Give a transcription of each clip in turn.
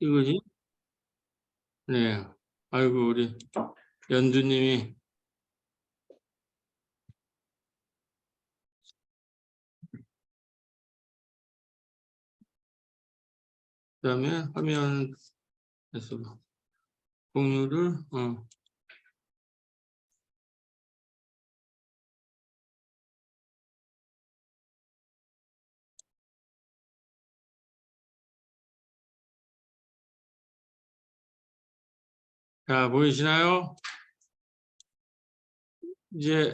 이거지? 네. 아이고, 우리 연두님이. 그 다음에 화면에서 공유를, 자, 보이시나요? 이제,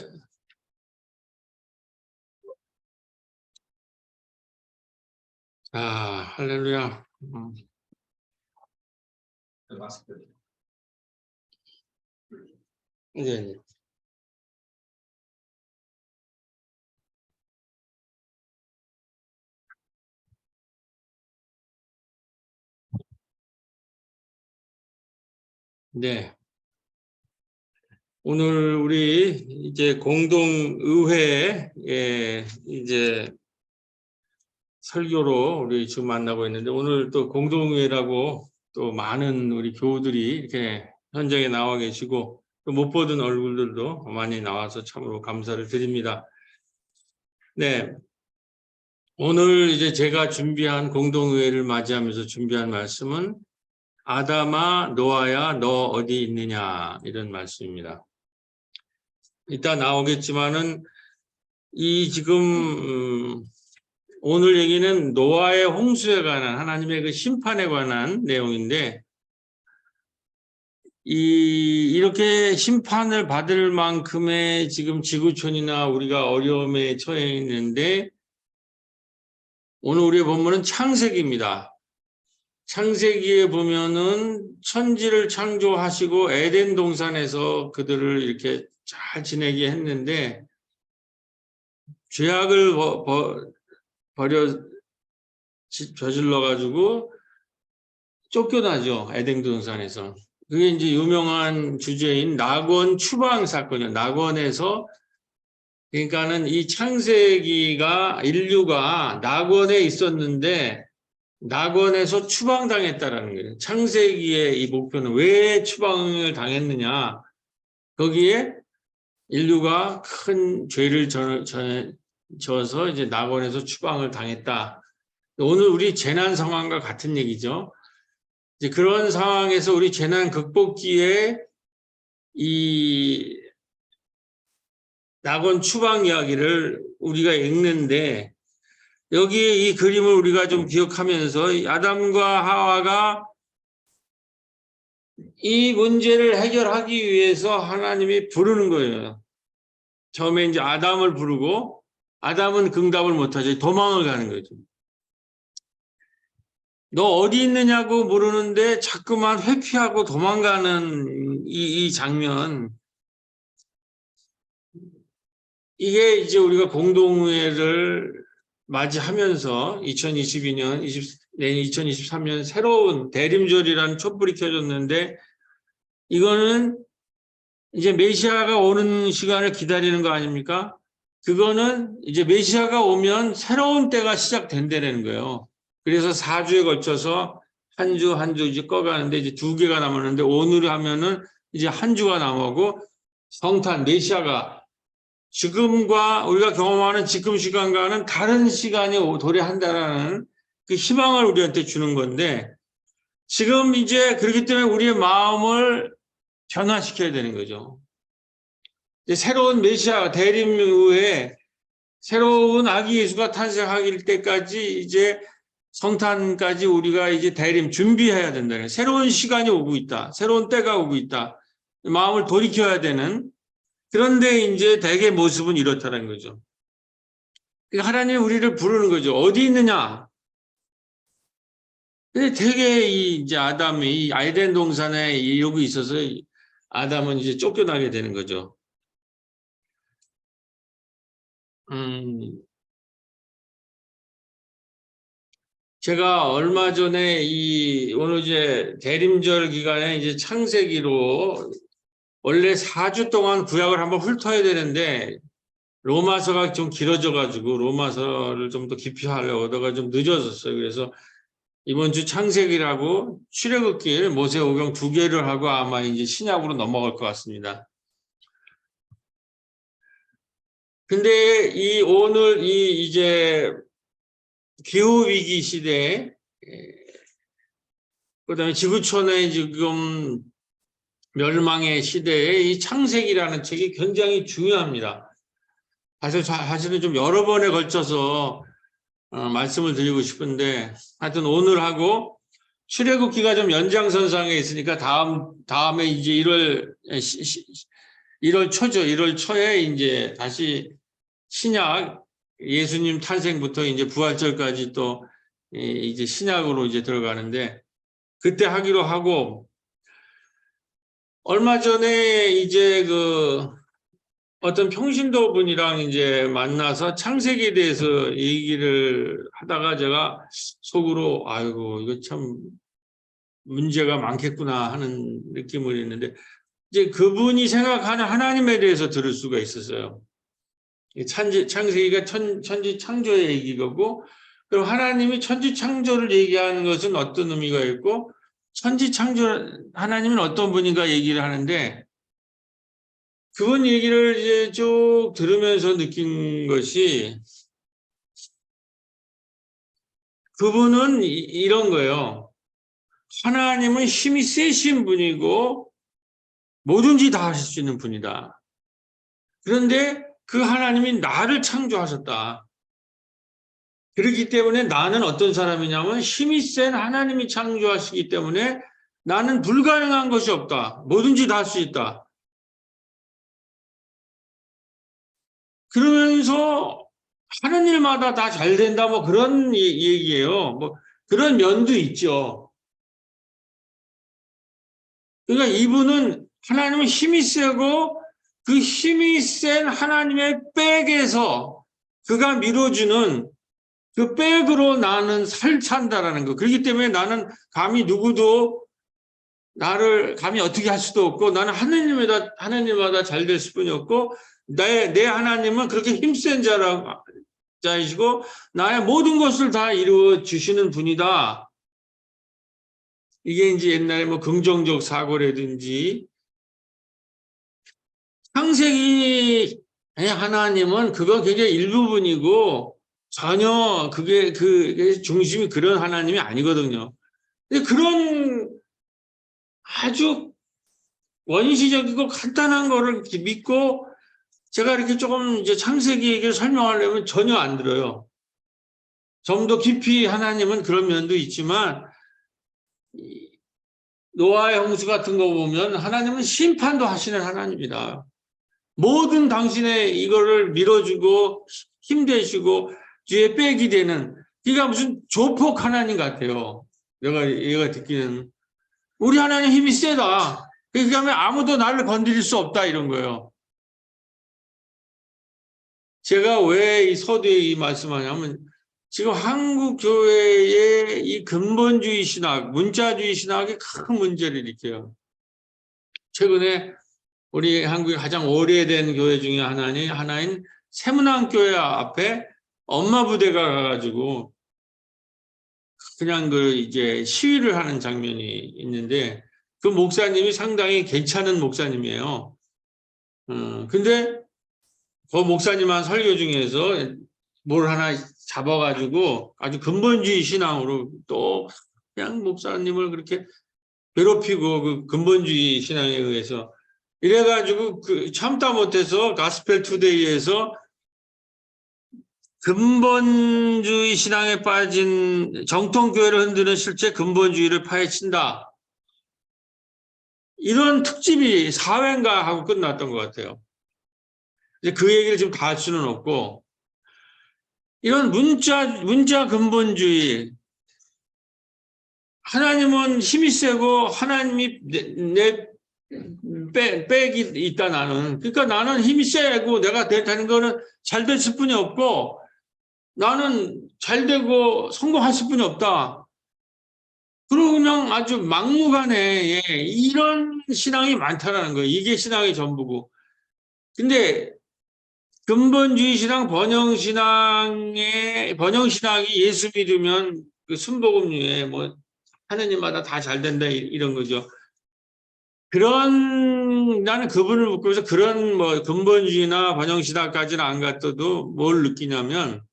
자, 할렐루야. 네. 네. 오늘 우리 이제 공동의회, 이제 설교로 우리 지금 만나고 있는데, 오늘 또 공동의회라고 또 많은 우리 교우들이 이렇게 현장에 나와 계시고, 또 못 보던 얼굴들도 많이 나와서 참으로 감사를 드립니다. 네. 오늘 이제 제가 준비한 공동의회를 맞이하면서 준비한 말씀은 아담아 노아야 너 어디 있느냐, 이런 말씀입니다. 이따 나오겠지만은 이 지금 오늘 얘기는 노아의 홍수에 관한 하나님의 그 심판에 관한 내용인데, 이렇게 심판을 받을 만큼의 지금 지구촌이나 우리가 어려움에 처해 있는데, 오늘 우리의 본문은 창세기입니다. 창세기에 보면은 천지를 창조하시고 에덴 동산에서 그들을 이렇게 잘 지내게 했는데, 죄악을 저질러 가지고 쫓겨나죠, 에덴 동산에서. 그게 이제 유명한 주제인 낙원 추방 사건이에요. 낙원에서, 그러니까는 이 창세기가 인류가 낙원에 있었는데 낙원에서 추방당했다라는 거예요. 창세기의 이 목표는 왜 추방을 당했느냐? 거기에 인류가 큰 죄를 져서 이제 낙원에서 추방을 당했다. 오늘 우리 재난 상황과 같은 얘기죠. 이제 그런 상황에서 우리 재난 극복기에 이 낙원 추방 이야기를 우리가 읽는데, 여기에 이 그림을 우리가 좀 기억하면서 아담과 하와가 이 문제를 해결하기 위해서 하나님이 부르는 거예요. 처음에 이제 아담을 부르고, 아담은 응답을 못하죠. 도망을 가는 거죠. 너 어디 있느냐고 물으는데 자꾸만 회피하고 도망가는 이 장면. 이게 이제 우리가 공동의회를 맞이하면서 2022년, 내년 2023년 새로운 대림절이라는 촛불이 켜졌는데, 이거는 이제 메시아가 오는 시간을 기다리는 거 아닙니까? 그거는 이제 메시아가 오면 새로운 때가 시작된다는 거예요. 그래서 4주에 걸쳐서 한 주 한 주 이제 꺼가는데, 이제 2개가 남았는데, 오늘 하면은 이제 한 주가 남았고, 성탄 메시아가 지금과 우리가 경험하는 지금 시간과는 다른 시간이 도래한다라는 그 희망을 우리한테 주는 건데, 지금 이제 그렇기 때문에 우리의 마음을 변화시켜야 되는 거죠. 이제 새로운 메시아 대림 후에 새로운 아기 예수가 탄생하길 때까지 이제 성탄까지 우리가 이제 대림 준비해야 된다는 거예요. 새로운 시간이 오고 있다. 새로운 때가 오고 있다. 마음을 돌이켜야 되는. 그런데 이제 대개 모습은 이렇다는 거죠. 하나님이 우리를 부르는 거죠. 어디 있느냐? 근데 되게 이제 아담이 에덴 동산에 이러고 있어서 아담은 이제 쫓겨나게 되는 거죠. 제가 얼마 전에 오늘 이제 대림절 기간에 이제 창세기로 원래 4주 동안 구약을 한번 훑어야 되는데, 로마서가 좀 길어져가지고 로마서를 좀 더 깊이 하려고 하다가 좀 늦어졌어요. 그래서 이번 주 창세기라고 출애굽기를 모세오경 2개를 하고 아마 이제 신약으로 넘어갈 것 같습니다. 근데 오늘 이제 기후 위기 시대에 그다음에 지구촌의 지금 멸망의 시대에 이 창세기라는 책이 굉장히 중요합니다. 사실은 좀 여러 번에 걸쳐서 말씀을 드리고 싶은데 하여튼 오늘하고 출애굽기가 좀 연장선상에 있으니까 다음에 이제 1월 초죠. 1월 초에 이제 다시 신약 예수님 탄생부터 이제 부활절까지 또 이제 신약으로 이제 들어가는데 그때 하기로 하고 얼마 전에 이제 어떤 평신도 분이랑 이제 만나서 창세기에 대해서 얘기를 하다가 제가 속으로 아이고 이거 참 문제가 많겠구나 하는 느낌을 했는데 이제 그분이 생각하는 하나님에 대해서 들을 수가 있었어요. 창세기가 천지 창조의 얘기고 그럼 하나님이 천지 창조를 얘기하는 것은 어떤 의미가 있고 천지 창조 하나님은 어떤 분인가 얘기를 하는데 그분 얘기를 이제 쭉 들으면서 느낀 것이 그분은 이런 거예요. 하나님은 힘이 세신 분이고 뭐든지 다 하실 수 있는 분이다. 그런데 그 하나님이 나를 창조하셨다. 그렇기 때문에 나는 어떤 사람이냐면 힘이 센 하나님이 창조하시기 때문에 나는 불가능한 것이 없다. 뭐든지 다 할 수 있다. 그러면서 하는 일마다 다 잘 된다. 뭐 그런 얘기예요. 뭐 그런 면도 있죠. 그러니까 이분은 하나님은 힘이 세고 그 힘이 센 하나님의 백에서 그가 밀어주는 그 백으로 나는 살찬다라는 거. 그렇기 때문에 나는 감히 누구도 나를 감히 어떻게 할 수도 없고 나는 하나님마다 잘 될 수뿐이 없고 내 하나님은 그렇게 힘센 자이시고 나의 모든 것을 다 이루어 주시는 분이다. 이게 이제 옛날에 뭐 긍정적 사고라든지 창세기 하나님은 그거 굉장히 일부분이고 전혀 그게 중심이 그런 하나님이 아니거든요. 근데 그런 아주 원시적이고 간단한 거를 믿고 제가 이렇게 조금 이제 창세기 얘기를 설명하려면 전혀 안 들어요. 좀 더 깊이 하나님은 그런 면도 있지만 노아의 홍수 같은 거 보면 하나님은 심판도 하시는 하나님이다. 모든 당신의 이거를 밀어주고 힘대시고 뒤에 백이 되는 그러니까 무슨 조폭 하나님 같아요. 얘가 듣기는 우리 하나님 힘이 세다. 그러면 아무도 나를 건드릴 수 없다 이런 거예요. 제가 왜 이 서두에 이 말씀하냐면 지금 한국 교회의 이 근본주의 신학, 문자주의 신학이 큰 문제를 일으켜요. 최근에 우리 한국의 가장 오래된 교회 중에 하나인 세문안교회 앞에 엄마 부대가 가가지고 그냥 이제 시위를 하는 장면이 있는데 그 목사님이 상당히 괜찮은 목사님이에요. 근데 그 목사님 한 설교 중에서 뭘 하나 잡아가지고 아주 근본주의 신앙으로 또 그냥 목사님을 그렇게 괴롭히고 그 근본주의 신앙에 의해서 이래가지고 참다 못해서 가스펠 투데이에서 근본주의 신앙에 빠진 정통교회를 흔드는 실제 근본주의를 파헤친다. 이런 특집이 4회인가 하고 끝났던 것 같아요. 이제 그 얘기를 지금 다 할 수는 없고 이런 문자 근본주의 하나님은 힘이 세고 하나님이 내 백이 있다 나는. 그러니까 나는 힘이 세고 내가 되는 거는 잘 됐을 뿐이 없고 나는 잘 되고 성공했을 뿐이 없다. 그리고 그냥 아주 막무가내 이런 신앙이 많다라는 거예요. 이게 신앙의 전부고. 근데 근본주의 신앙, 번영신앙이 예수 믿으면 그 순복음류에 뭐 하느님마다 다 잘 된다 이런 거죠. 그런 나는 그분을 묶으면서 그런 뭐 근본주의나 번영신학까지는 안 갔어도 뭘 느끼냐면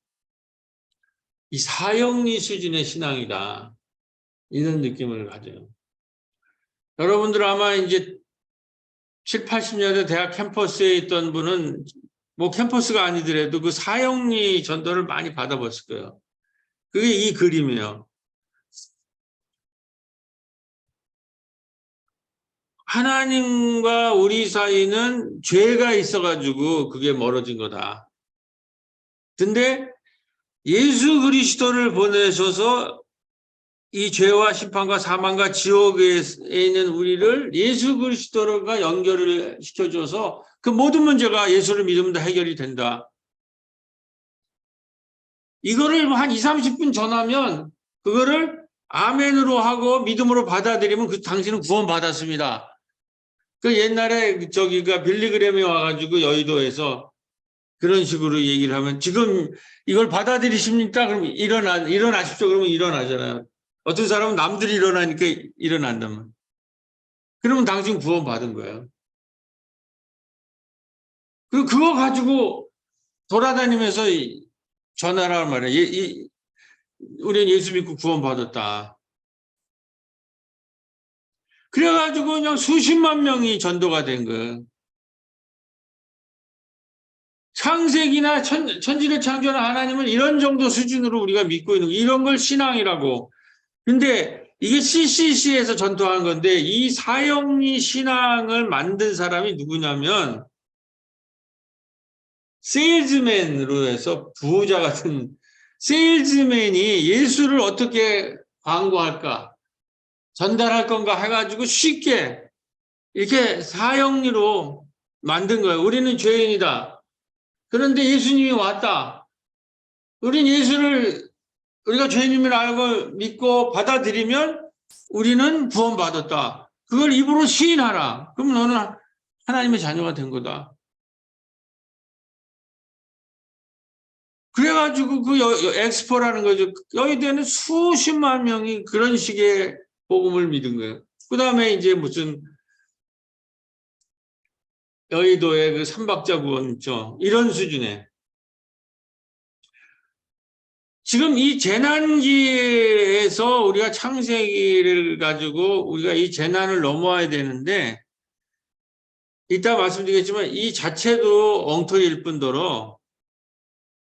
이 사형리 수준의 신앙이다 이런 느낌을 가져요. 여러분들 아마 이제 7, 80년대 대학 캠퍼스에 있던 분은 뭐 캠퍼스가 아니더라도 그 사형리 전도를 많이 받아봤을 거예요. 그게 이 그림이에요. 하나님과 우리 사이는 죄가 있어가지고 그게 멀어진 거다. 근데 예수 그리스도를 보내셔서 이 죄와 심판과 사망과 지옥에 있는 우리를 예수 그리스도가 연결을 시켜줘서 그 모든 문제가 예수를 믿으면 다 해결이 된다. 이거를 한 2, 30분 전하면 그거를 아멘으로 하고 믿음으로 받아들이면 그 당신은 구원받았습니다. 그 옛날에 저기가 빌리그램이 와가지고 여의도에서 그런 식으로 얘기를 하면 지금 이걸 받아들이십니까? 그럼 일어나십시오. 그러면 일어나잖아요. 어떤 사람은 남들이 일어나니까 일어난단 말이에요. 그러면 당신 구원받은 거예요. 그리고 그거 가지고 돌아다니면서 전하란 말이에요. 우리는 예수 믿고 구원받았다. 그래가지고 그냥 수십만 명이 전도가 된 거예요. 창세기나 천지를 창조한 하나님은 이런 정도 수준으로 우리가 믿고 있는 거예요. 이런 걸 신앙이라고. 근데 이게 CCC에서 전도한 건데 이 사형리 신앙을 만든 사람이 누구냐면 세일즈맨으로 해서 부자 같은 세일즈맨이 예수를 어떻게 광고할까 전달할 건가 해가지고 쉽게 이렇게 사형리로 만든 거예요. 우리는 죄인이다. 그런데 예수님이 왔다. 우린 예수를 우리가 죄인임을 알고 믿고 받아들이면 우리는 구원받았다. 그걸 입으로 시인하라. 그럼 너는 하나님의 자녀가 된 거다. 그래가지고 그 엑스포라는 거죠. 여의도에는 수십만 명이 그런 식의 복음을 믿은 거예요. 그 다음에 이제 무슨 여의도의 그 삼박자 구원 있죠. 이런 수준의. 지금 이 재난기에서 우리가 창세기를 가지고 우리가 이 재난을 넘어와야 되는데 이따 말씀드리겠지만 이 자체도 엉터리일 뿐더러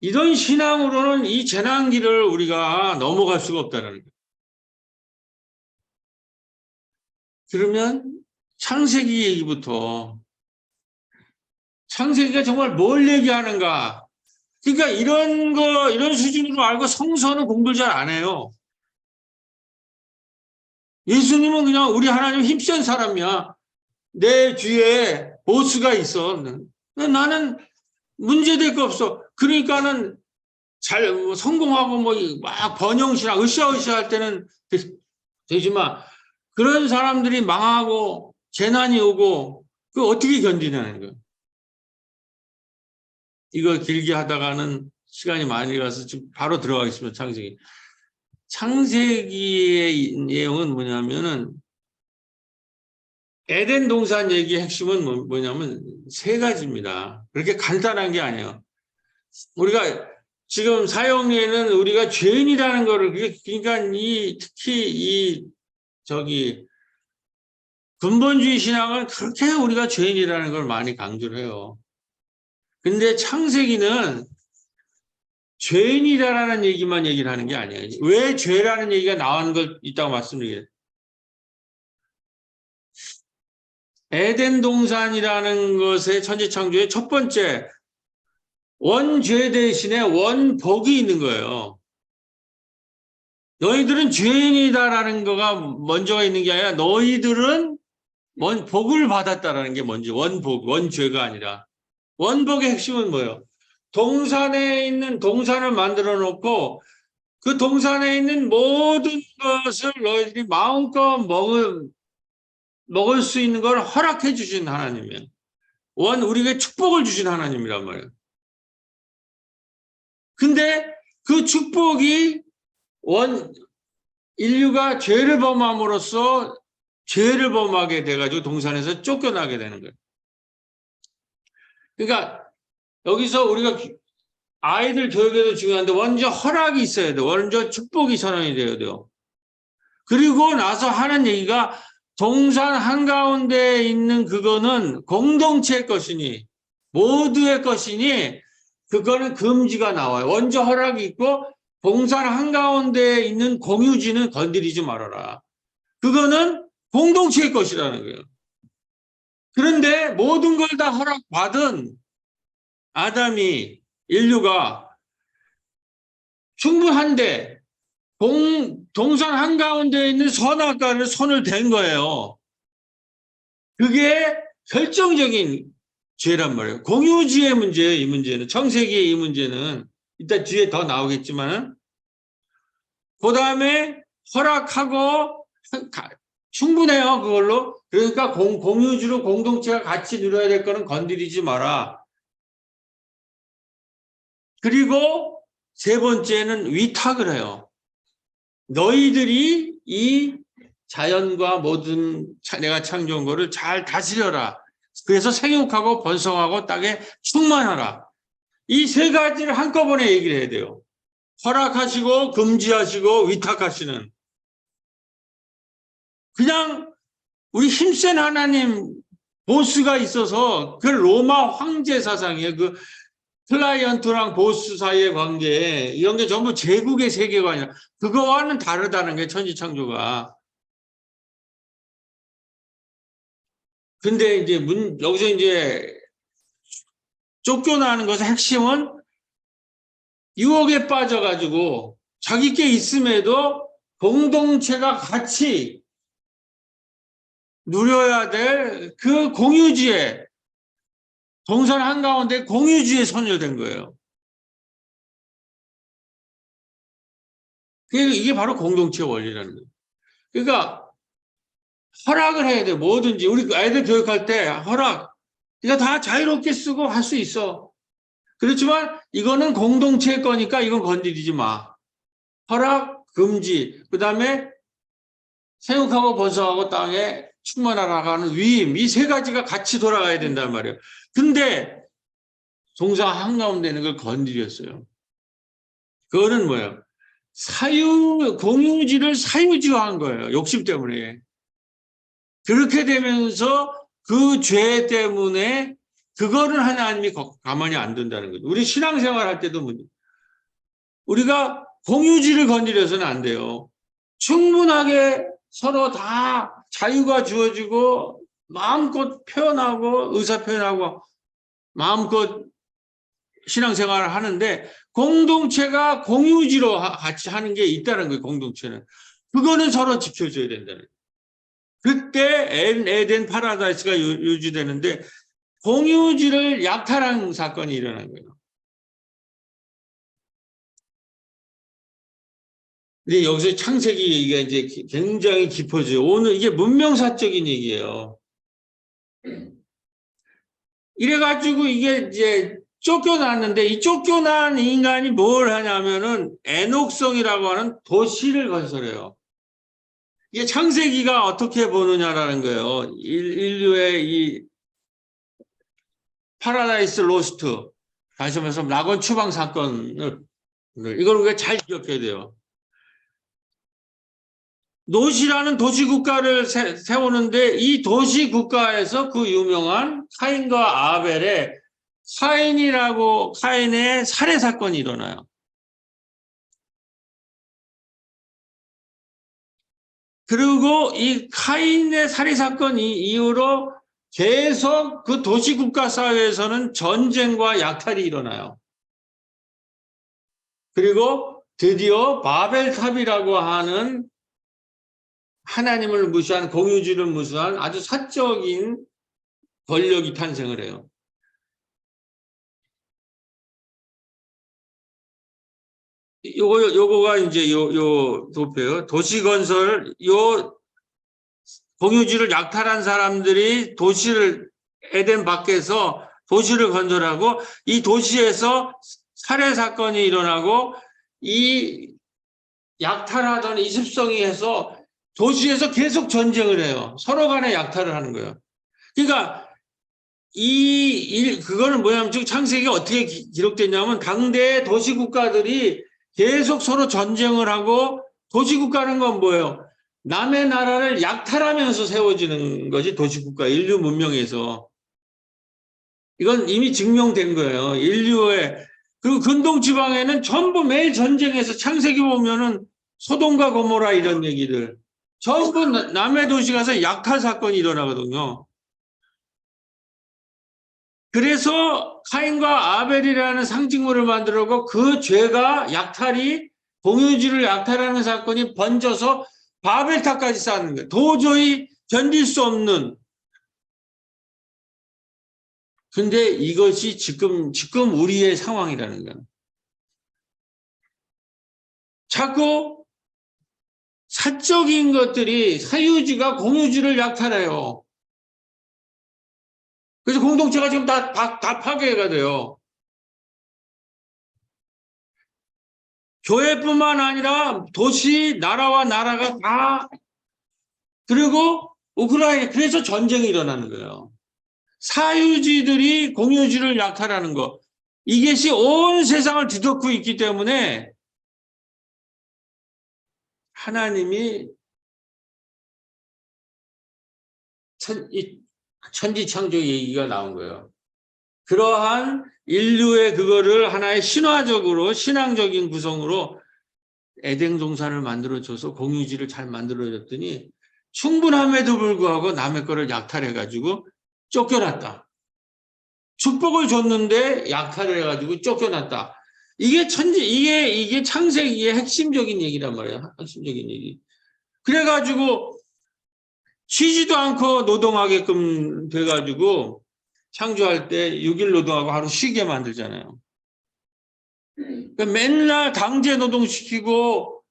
이런 신앙으로는 이 재난기를 우리가 넘어갈 수가 없다는 거예요. 그러면 창세기 얘기부터 창세기가 정말 뭘 얘기하는가? 그러니까 이런 수준으로 알고 성서는 공부를 잘 안 해요. 예수님은 그냥 우리 하나님 힘센 사람이야. 내 뒤에 보스가 있어. 나는 문제될 거 없어. 그러니까는 잘 성공하고 뭐 막 번영신학 으쌰으쌰 할 때는 되지만 그런 사람들이 망하고 재난이 오고 그 어떻게 견디냐는 거예요. 이거 길게 하다가는 시간이 많이 가서 지금 바로 들어가겠습니다. 창세기. 창세기의 내용은 뭐냐면은 에덴 동산 얘기의 핵심은 뭐냐면 세 가지입니다. 그렇게 간단한 게 아니에요. 우리가 지금 사형리에는 우리가 죄인이라는 거를 그러니까 특히 근본주의 신앙은 그렇게 우리가 죄인이라는 걸 많이 강조를 해요. 근데 창세기는 죄인이다라는 얘기만 얘기를 하는 게 아니에요. 왜 죄라는 얘기가 나오는 걸 이따가 말씀드리겠습니다. 에덴 동산이라는 것의 천지창조의 첫 번째 원죄 대신에 원복이 있는 거예요. 너희들은 죄인이다라는 거가 먼저가 있는 게 아니라 너희들은 복을 받았다라는 게 먼저 원복, 원죄가 아니라 원복의 핵심은 뭐예요? 동산을 만들어 놓고 그 동산에 있는 모든 것을 너희들이 마음껏 먹을 수 있는 걸 허락해 주신 하나님이에요. 우리에게 축복을 주신 하나님이란 말이에요. 근데 그 축복이 인류가 죄를 범함으로써 죄를 범하게 돼가지고 동산에서 쫓겨나게 되는 거예요. 그러니까 여기서 우리가 아이들 교육에도 중요한데 먼저 허락이 있어야 돼요. 먼저 축복이 선언이 돼야 돼요. 그리고 나서 하는 얘기가 동산 한가운데 있는 그거는 공동체의 것이니 모두의 것이니 그거는 금지가 나와요. 먼저 허락이 있고 동산 한가운데 있는 공유지는 건드리지 말아라. 그거는 공동체의 것이라는 거예요. 그런데 모든 걸 다 허락받은 아담이 인류가 충분한데 동산 한가운데 있는 선악과를 손을 댄 거예요. 그게 결정적인 죄란 말이에요. 공유지의 문제예요. 이 문제는. 청세기의 이 문제는 이따 뒤에 더 나오겠지만 그 다음에 허락하고 충분해요. 그걸로. 그러니까 공유지로 공동체가 같이 누려야 될 거는 건드리지 마라. 그리고 세 번째는 위탁을 해요. 너희들이 이 자연과 모든 내가 창조한 거를 잘 다스려라. 그래서 생육하고 번성하고 땅에 충만하라. 이 세 가지를 한꺼번에 얘기를 해야 돼요. 허락하시고 금지하시고 위탁하시는. 그냥 우리 힘센 하나님 보스가 있어서 그 로마 황제 사상이에요. 그 클라이언트랑 보스 사이의 관계, 이런 게 전부 제국의 세계관이야. 그거와는 다르다는 게 천지창조가. 근데 이제 여기서 이제 쫓겨나는 것의 핵심은 유혹에 빠져가지고 자기께 있음에도 공동체가 같이 누려야 될 그 공유지에, 동산 한가운데 공유지에 선열된 거예요. 이게 바로 공동체 원리라는 거예요. 그러니까 허락을 해야 돼. 뭐든지. 우리 아이들 교육할 때 허락. 네가 다 자유롭게 쓰고 할 수 있어. 그렇지만 이거는 공동체의 거니까 이건 건드리지 마. 허락, 금지. 그 다음에 생육하고 번성하고 땅에 충만하라고 하는 위임. 이 세 가지가 같이 돌아가야 된단 말이에요. 근데 동산 한가운데 있는 걸 건드렸어요. 그거는 뭐예요? 공유지를 사유지화한 거예요. 욕심 때문에. 그렇게 되면서 그 죄 때문에 그거를 하나님이 가만히 안 둔다는 거죠. 우리 신앙생활 할 때도 우리가 공유지를 건드려서는 안 돼요. 충분하게 서로 다 자유가 주어지고 마음껏 표현하고 의사 표현하고 마음껏 신앙생활을 하는데 공동체가 공유지로 같이 하는 게 있다는 거예요. 공동체는. 그거는 서로 지켜줘야 된다는 거예요. 그때 에덴 파라다이스가 유지되는데 공유지를 약탈한 사건이 일어난 거예요. 근데 여기서 창세기 얘기가 이제 굉장히 깊어져요. 오늘 이게 문명사적인 얘기예요. 이래가지고 이게 이제 쫓겨났는데 이 쫓겨난 인간이 뭘 하냐면은 에녹성이라고 하는 도시를 건설해요. 이게 창세기가 어떻게 보느냐라는 거예요. 인류의 이 파라다이스 로스트, 다시 말해서 낙원 추방 사건을 이걸 우리가 잘 기억해야 돼요. 노시라는 도시국가를 세우는데 이 도시국가에서 그 유명한 카인과 아벨의 카인의 살해 사건이 일어나요. 그리고 이 카인의 살해 사건 이후로 계속 그 도시국가 사회에서는 전쟁과 약탈이 일어나요. 그리고 드디어 바벨탑이라고 하는 하나님을 무시한 공유주를 무시한 아주 사적인 권력이 탄생을 해요. 요거가 이제 요 도표요. 도시건설, 공유지를 약탈한 사람들이 에덴 밖에서 도시를 건설하고 이 도시에서 살해 사건이 일어나고 이 약탈하던 이습성이 해서 도시에서 계속 전쟁을 해요. 서로 간에 약탈을 하는 거예요. 그러니까 그거는 뭐냐면 지금 창세기가 어떻게 기록됐냐면 당대 도시 국가들이 계속 서로 전쟁을 하고 도시 국가는 건 뭐예요? 남의 나라를 약탈하면서 세워지는 것이 도시 국가, 인류 문명에서. 이건 이미 증명된 거예요. 인류의 그리고 근동 지방에는 전부 매일 전쟁에서 창세기 보면은 소돔과 고모라 이런 얘기들 전부 남의 도시 가서 약탈 사건이 일어나거든요. 그래서 카인과 아벨이라는 상징물을 만들고 그 죄가 약탈이 공유지를 약탈하는 사건이 번져서 바벨탑까지 쌓는 거예요. 도저히 견딜 수 없는. 근데 이것이 지금 우리의 상황이라는 거예요. 자꾸 사적인 것들이 사유지가 공유지를 약탈해요. 그래서 공동체가 지금 다 파괴가 돼요. 교회뿐만 아니라 도시, 나라와 나라가 다 그리고 우크라이나 그래서 전쟁이 일어나는 거예요. 사유지들이 공유지를 약탈하는 거. 이것이 온 세상을 뒤덮고 있기 때문에 하나님이 천지창조 얘기가 나온 거예요. 그러한 인류의 그거를 하나의 신화적으로 신앙적인 구성으로 에덴 동산을 만들어줘서 공유지를 잘 만들어줬더니 충분함에도 불구하고 남의 거를 약탈해가지고 쫓겨났다. 축복을 줬는데 약탈을 해가지고 쫓겨났다. 이게 창세기의 핵심적인 얘기란 말이에요. 핵심적인 얘기. 그래가지고 쉬지도 않고 노동하게끔 돼가지고 창조할 때 6일 노동하고 하루 쉬게 만들잖아요. 그러니까 맨날 강제 노동시키고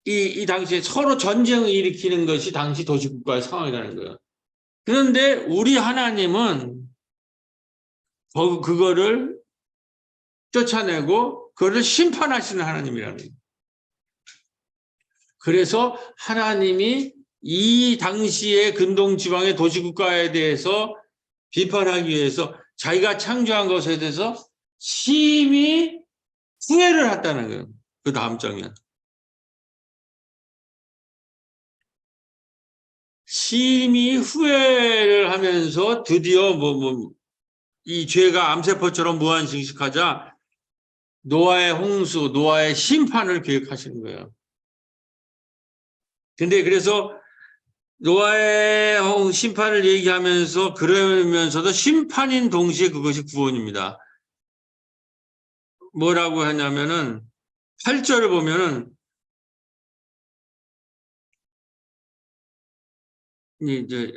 이 당시에 서로 전쟁을 일으키는 것이 당시 도시국가의 상황이라는 거예요. 그런데 우리 하나님은 그거를 쫓아내고 그거를 심판하시는 하나님이라는 거예요. 그래서 하나님이 이 당시의 근동지방의 도시국가에 대해서 비판하기 위해서 자기가 창조한 것에 대해서 심히 후회를 했다는 거예요. 그 다음 장면. 심히 후회를 하면서 드디어 이 죄가 암세포처럼 무한증식하자 노아의 홍수, 노아의 심판을 계획하시는 거예요. 근데 그래서 노아의 심판을 얘기하면서 그러면서도 심판인 동시에 그것이 구원입니다. 뭐라고 하냐면은 8절을 보면은 이제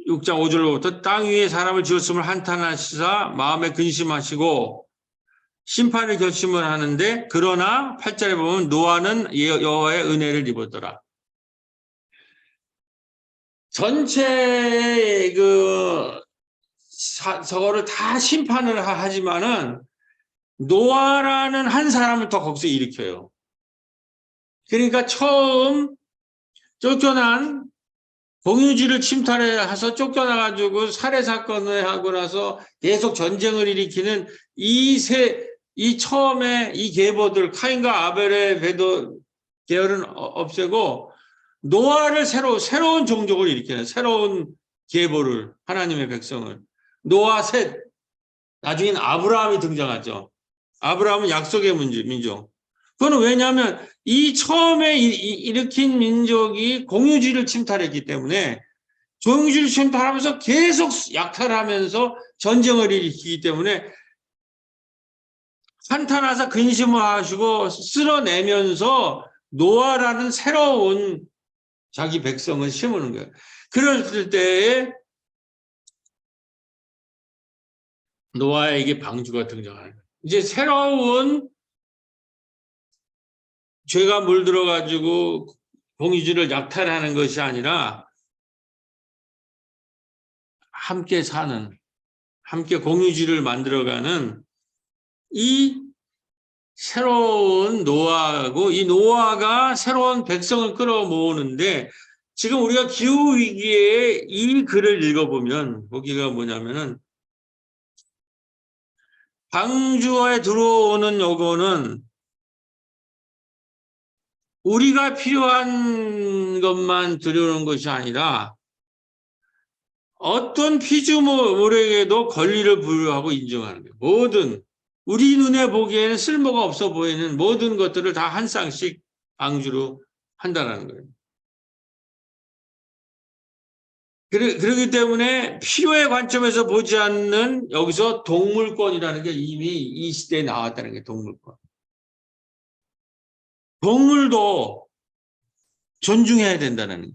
6장 5절로부터 땅 위에 사람을 지었음을 한탄하시사 마음에 근심하시고 심판을 결심을 하는데 그러나 8절에 보면 노아는 여호와의 은혜를 입었더라. 전체 저거를 다 심판을 하지만은 노아라는 한 사람을 더 거기서 일으켜요. 그러니까 처음 쫓겨난 공유지를 침탈해서 쫓겨나가지고 살해 사건을 하고 나서 계속 전쟁을 일으키는 이 처음에 이 계보들 카인과 아벨의 배도 계열은 없애고 노아를 새로운 종족을 일으키는 새로운 계보를 하나님의 백성을 노아 셋 나중엔 아브라함이 등장하죠. 아브라함은 약속의 민족. 그거는 왜냐하면 이 처음에 일으킨 민족이 공유지를 침탈했기 때문에 공유지를 침탈하면서 계속 약탈하면서 전쟁을 일으키기 때문에 한탄하사 근심을 하시고 쓸어내면서 노아라는 새로운 자기 백성을 심는 거예요. 그럴 때에 노아에게 방주가 등장하는 거예요. 이제 새로운 죄가 물들어가지고 공유지를 약탈하는 것이 아니라 함께 사는, 함께 공유지를 만들어가는 이 새로운 노아고 이 노아가 새로운 백성을 끌어모으는데 지금 우리가 기후위기에 이 글을 읽어보면 거기가 뭐냐면은 방주에 들어오는 요거는 우리가 필요한 것만 들여오는 것이 아니라 어떤 피조물에게도 권리를 부여하고 인정하는 거예요. 모든 우리 눈에 보기에는 쓸모가 없어 보이는 모든 것들을 다 한 쌍씩 방주로 한다는 거예요. 그렇기 때문에 필요의 관점에서 보지 않는 여기서 동물권이라는 게 이미 이 시대에 나왔다는 게 동물권. 동물도 존중해야 된다는 거예요.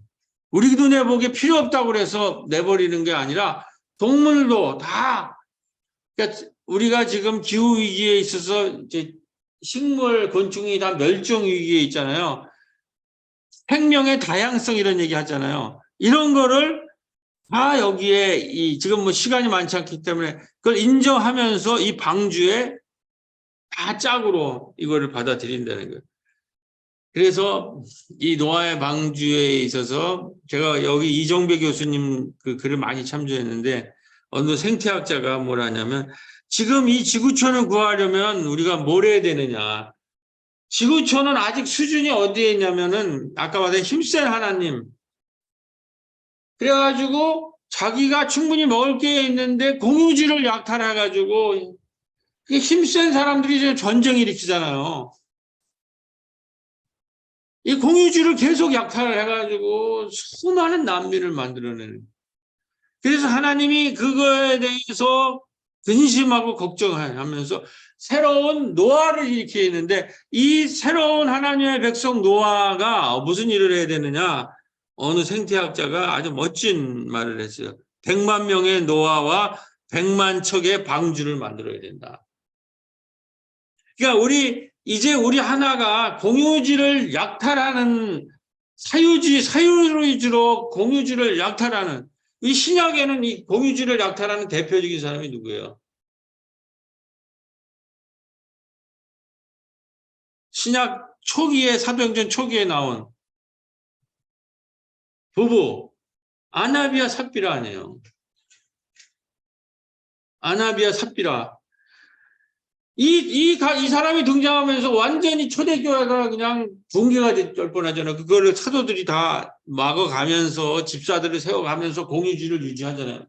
우리 눈에 보기에 필요 없다고 그래서 내버리는 게 아니라 동물도 다 그러니까 우리가 지금 기후 위기에 있어서 이제 식물, 곤충이 다 멸종 위기에 있잖아요. 생명의 다양성 이런 얘기 하잖아요. 이런 거를 다 여기에 지금 뭐 시간이 많지 않기 때문에 그걸 인정하면서 이 방주에 다 짝으로 이거를 받아들인다는 거예요. 그래서 이 노아의 방주에 있어서 제가 여기 이정배 교수님 그 글을 많이 참조했는데 어느 생태학자가 뭐라냐면 지금 이 지구촌을 구하려면 우리가 뭘 해야 되느냐. 지구촌은 아직 수준이 어디에 있냐면은 아까 말한 힘센 하나님. 그래가지고 자기가 충분히 먹을 게 있는데 공유지를 약탈해가지고 힘센 사람들이 지금 전쟁 일으키잖아요. 이 공유지를 계속 약탈을 해가지고 수많은 난민을 만들어내는. 그래서 하나님이 그거에 대해서 근심하고 걱정하면서 새로운 노아를 일으키는데 이 새로운 하나님의 백성 노아가 무슨 일을 해야 되느냐. 어느 생태학자가 아주 멋진 말을 했어요. 100만 명의 노아와 100만 척의 방주를 만들어야 된다. 그러니까 이제 우리 하나가 공유지를 약탈하는 사유주의로 공유지를 약탈하는 이 신약에는 이 공유지를 약탈하는 대표적인 사람이 누구예요? 신약 초기에 사도행전 초기에 나온 부부 아나비아 삽비라 아니에요. 아나비아 삽비라. 이 사람이 등장하면서 완전히 초대교회가 그냥 붕괴가 될 뻔하잖아요. 그거를 사도들이 다 막아가면서 집사들을 세워가면서 공유주의를 유지하잖아요.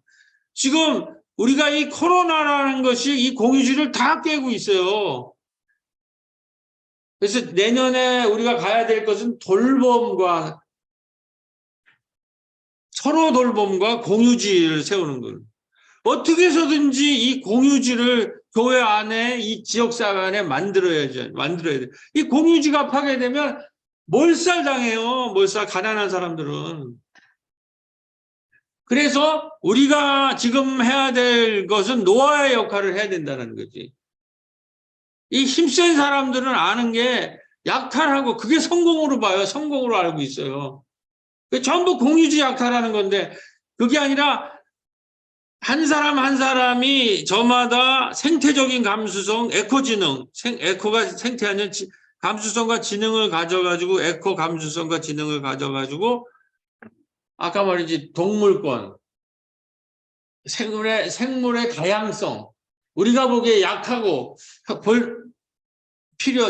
지금 우리가 이 코로나라는 것이 이 공유주의를 다 깨고 있어요. 그래서 내년에 우리가 가야 될 것은 서로 돌봄과 공유주의를 세우는 거예요. 어떻게 해서든지 이 공유지를 교회 안에 이 지역사회 안에 만들어야 돼. 이 공유지가 파괴되면 몰살당해요. 가난한 사람들은. 그래서 우리가 지금 해야 될 것은 노아의 역할을 해야 된다는 거지. 이 힘센 사람들은 아는 게 약탈하고 그게 성공으로 봐요. 성공으로 알고 있어요. 전부 공유지 약탈하는 건데 그게 아니라 한 사람 한 사람이 저마다 생태적인 감수성, 에코지능, 에코가 생태 아니라 감수성과 지능을 가져가지고 에코 감수성과 지능을 가져가지고 아까 말이지 동물권, 생물의 다양성, 우리가 보기에 약하고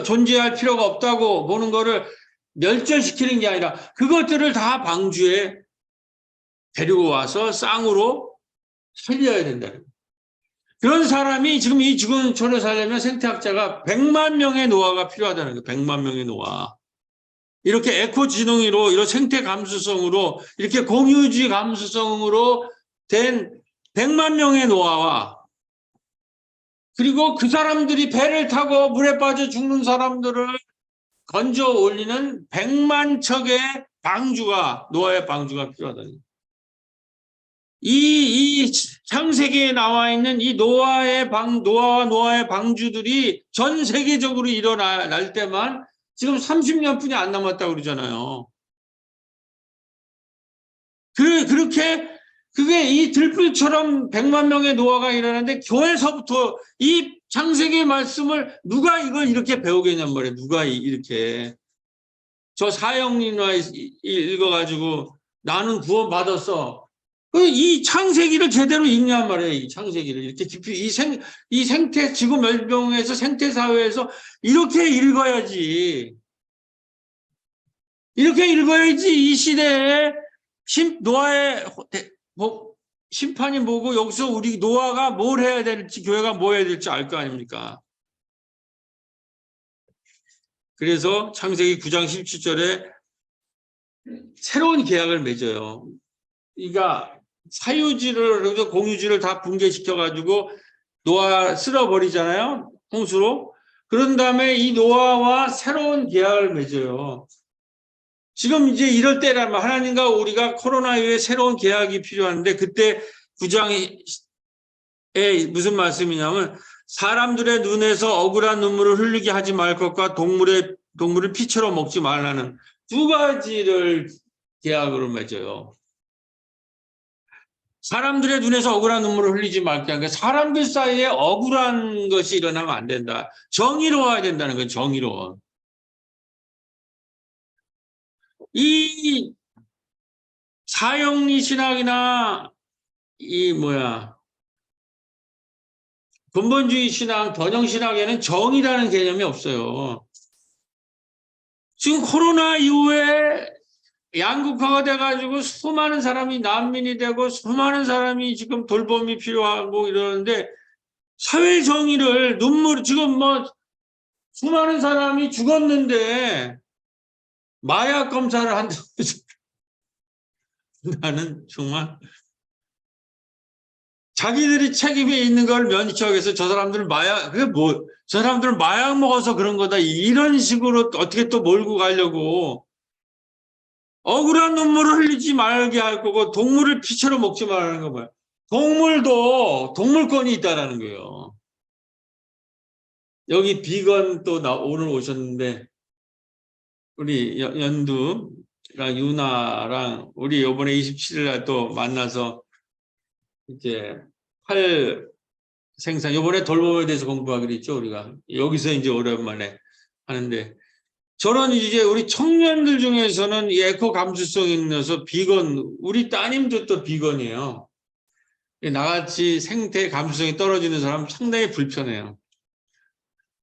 존재할 필요가 없다고 보는 거를 멸절시키는 게 아니라 그것들을 다 방주에 데리고 와서 쌍으로 살려야 된다는 거예요. 그런 사람이 지금 이 지구촌을 살려면 생태학자가 100만 명의 노아가 필요하다는 거예요. 100만 명의 노아. 이렇게 에코지능으로 이런 생태 감수성으로 이렇게 공유지 감수성으로 된 100만 명의 노아와 그리고 그 사람들이 배를 타고 물에 빠져 죽는 사람들을 건져 올리는 100만 척의 노아의 방주가 필요하다는 거예요. 이 창세기에 나와 있는 이 노아와 노아의 방주들이 전 세계적으로 일어날 때만 지금 30년뿐이 안 남았다고 그러잖아요. 그렇게 그게 이 들불처럼 100만 명의 노화가 일어나는데 교회에서부터 이 창세기의 말씀을 누가 이걸 이렇게 배우겠냔 말이에요. 누가 이렇게. 저 사형리나 읽어가지고 나는 구원받았어. 이 창세기를 제대로 읽냔 말이에요. 이 창세기를 이렇게 깊이 이 생태 지구 멸종에서 생태 사회에서 이렇게 읽어야지. 이렇게 읽어야지 이 시대에 노아의 심판이 뭐고 여기서 우리 노아가 뭘 해야 될지 교회가 뭐 해야 될지 알 거 아닙니까? 그래서 창세기 9장 17절에 새로운 계약을 맺어요. 그러니까 사유지를 공유지를 다 붕괴시켜 가지고 노아 쓸어버리잖아요. 홍수로. 그런 다음에 이 노아와 새로운 계약을 맺어요. 지금 이제 이럴 때라면 하나님과 우리가 코로나 이후에 새로운 계약이 필요한데 그때 9장에 무슨 말씀이냐면 사람들의 눈에서 억울한 눈물을 흘리게 하지 말 것과 동물을 피처럼 먹지 말라는 두 가지를 계약으로 맺어요. 사람들의 눈에서 억울한 눈물을 흘리지 말게 하는 게 사람들 사이에 억울한 것이 일어나면 안 된다. 정의로워야 된다는 거예요. 정의로워. 이 사형리 신학이나 근본주의 신학, 번영 신학에는 정의라는 개념이 없어요. 지금 코로나 이후에 양극화가 돼가지고 수많은 사람이 난민이 되고 수많은 사람이 지금 돌봄이 필요하고 이러는데 사회 정의를 지금 수많은 사람이 죽었는데 마약 검사를 한다고 나는 정말 자기들이 책임이 있는 걸 면치하기 위해서 저 사람들은 저 사람들은 마약 먹어서 그런 거다. 이런 식으로 어떻게 또 몰고 가려고 억울한 눈물을 흘리지 말게 할 거고 동물을 피처럼 먹지 말라는 거 봐요. 동물도 동물권이 있다라는 거예요. 여기 비건 또 오늘 오셨는데 우리 연두랑 유나랑 우리 이번에 27일 날 또 만나서 이제 생산, 요번에 돌봄에 대해서 공부하기로 했죠, 우리가. 여기서 이제 오랜만에 하는데, 저는 이제 우리 청년들 중에서는 이 에코 감수성이 있어서 우리 따님도 또 비건이에요. 나같이 생태 감수성이 떨어지는 사람 상당히 불편해요.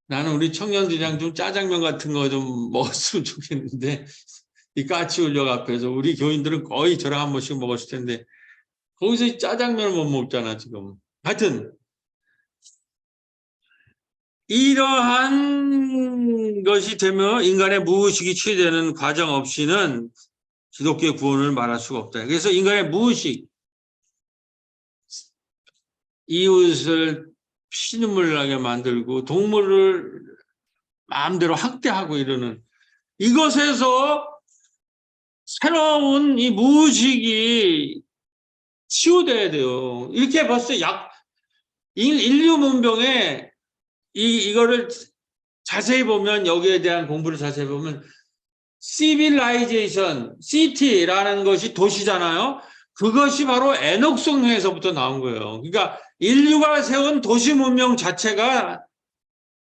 나는 우리 청년들이랑 좀 짜장면 같은 거 좀 먹었으면 좋겠는데, 이 까치울역 앞에서 우리 교인들은 거의 저랑 한 번씩 먹었을 텐데, 거기서 짜장면을 못 먹잖아, 지금. 하여튼, 이러한 것이 되면 인간의 무의식이 취되는 과정 없이는 기독교의 구원을 말할 수가 없다. 그래서 인간의 무의식, 이웃을 피눈물 나게 만들고 동물을 마음대로 학대하고 이러는 이것에서 새로운 이 무의식이 치유돼야 돼요. 이렇게 벌써 인류 문명에 이거를 자세히 보면 여기에 대한 공부를 자세히 보면 시빌라이제이션, 시티라는 것이 도시잖아요. 그것이 바로 에녹성에서부터 나온 거예요. 그러니까 인류가 세운 도시 문명 자체가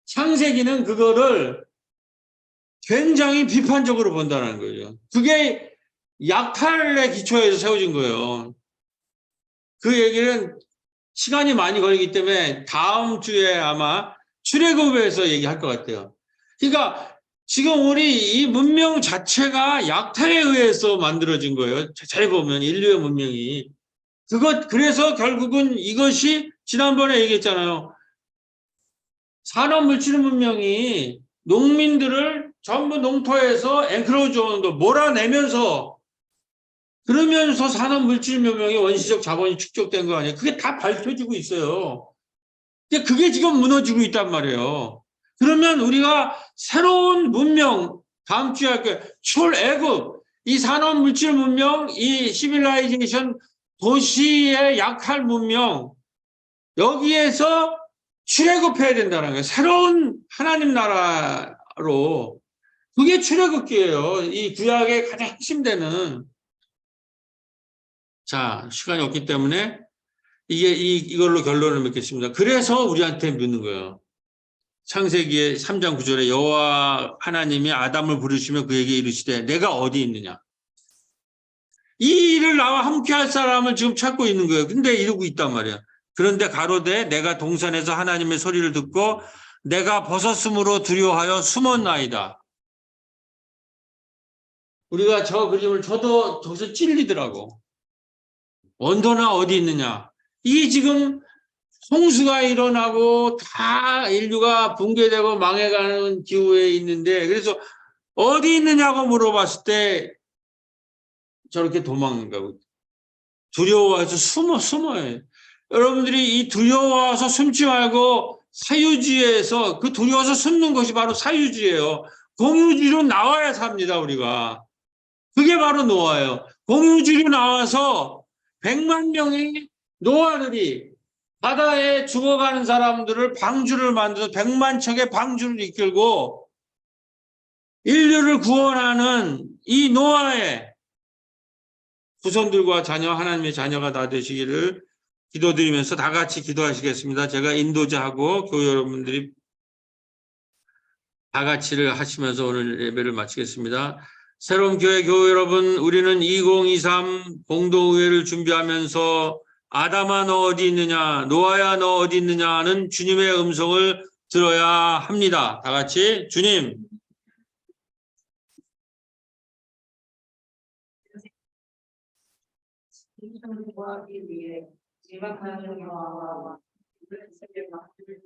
창세기는 그거를 굉장히 비판적으로 본다는 거예요. 그게 약탈에 기초해서 세워진 거예요. 그 얘기는 시간이 많이 걸리기 때문에 다음 주에 아마 출애굽에서 얘기할 것 같아요. 그러니까 지금 우리 이 문명 자체가 약탈에 의해서 만들어진 거예요. 잘 보면 인류의 문명이. 그래서 결국은 이것이 지난번에 얘기했잖아요. 산업물질 문명이 농민들을 전부 농토에서 엔크로즈온도 몰아내면서 그러면서 산업물질 문명의 원시적 자본이 축적된 거 아니에요. 그게 다 밝혀지고 있어요. 그게 지금 무너지고 있단 말이에요. 그러면 우리가 새로운 문명, 다음 주에 할게요. 출애굽, 이 산업물질 문명, 이 시빌라이제이션, 도시의 약할 문명, 여기에서 출애굽해야 된다는 거예요. 새로운 하나님 나라로. 그게 출애굽기예요. 이 구약의 가장 핵심되는. 자, 시간이 없기 때문에 이걸로 결론을 맺겠습니다. 그래서 우리한테 묻는 거예요. 창세기의 3장 9절에 여호와 하나님이 아담을 부르시며 그에게 이르시되 내가 어디 있느냐. 이 일을 나와 함께 할 사람을 지금 찾고 있는 거예요. 근데 이러고 있단 말이야. 그런데 가로되 내가 동산에서 하나님의 소리를 듣고 내가 벗었으므로 두려워하여 숨었나이다. 우리가 저 그림을 저도 저기서 찔리더라고. 원도나 어디 있느냐. 이게 지금 홍수가 일어나고 다 인류가 붕괴되고 망해가는 기후에 있는데 그래서 어디 있느냐고 물어봤을 때 저렇게 도망가고 두려워해서 숨어요. 여러분들이 이 두려워서 숨지 말고 사유지에서 그 두려워서 숨는 것이 바로 사유지예요. 공유지로 나와야 삽니다, 우리가. 그게 바로 노아예요. 공유지로 나와서 100만 명의 노아들이 바다에 죽어가는 사람들을 방주를 만들어서 100만 척의 방주를 이끌고 인류를 구원하는 이 노아의 후손들과 자녀, 하나님의 자녀가 다 되시기를 기도드리면서 다 같이 기도하시겠습니다. 제가 인도자하고 교회 여러분들이 다 같이를 하시면서 오늘 예배를 마치겠습니다. 새로운 교회 여러분, 우리는 2023 공동의회를 준비하면서 아담아 너 어디 있느냐, 노아야 너 어디 있느냐는 주님의 음성을 들어야 합니다. 다 같이 주님. 구하기 위해 지각하는 영화와 세계 막히를